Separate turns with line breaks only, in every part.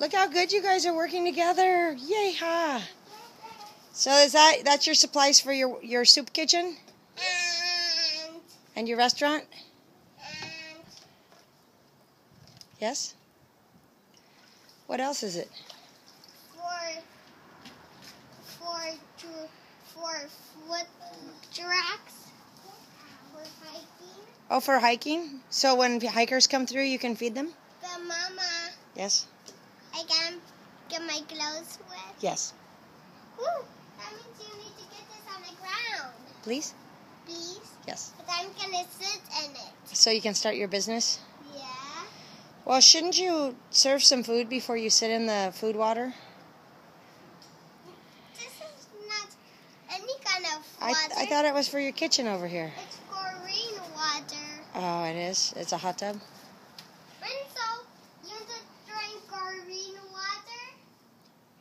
Look how good you guys are working together. Yay, ha. So that's your supplies for your soup kitchen? And your restaurant? Yes? What else is it?
For foot tracks. For hiking.
Oh, for hiking? So when hikers come through, you can feed them?
But Mama.
Yes?
I can get my clothes wet.
Yes.
Ooh, that means you need to get this on the ground.
Please?
Please?
Yes.
But I'm going to sit in it.
So you can start your business?
Yeah.
Well, shouldn't you serve some food before you sit in the food water?
This is not any kind of water.
I thought it was for your kitchen over here.
It's chlorine water.
Oh, it is? It's a hot tub?
Renzo, you want to drink chlorine water?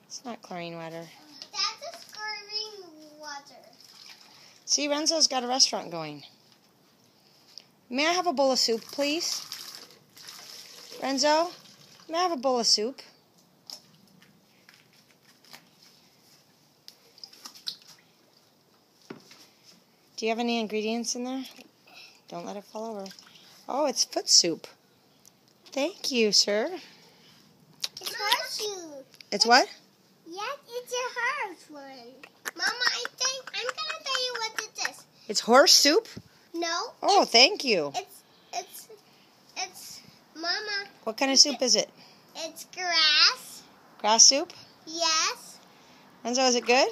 It's not chlorine water.
That is chlorine water.
See, Renzo's got a restaurant going. May I have a bowl of soup, please? Renzo, may I have a bowl of soup? Do you have any ingredients in there? Don't let it fall over. Oh, it's foot soup. Thank you, sir.
It's her soup.
It's what?
Yes, it's a horse one. Mama, I think I'm going to tell you what it is.
It's horse soup?
No.
Oh, thank you.
It's Mama.
What kind of soup is it?
It's grass.
Grass soup?
Yes.
Renzo, is it good?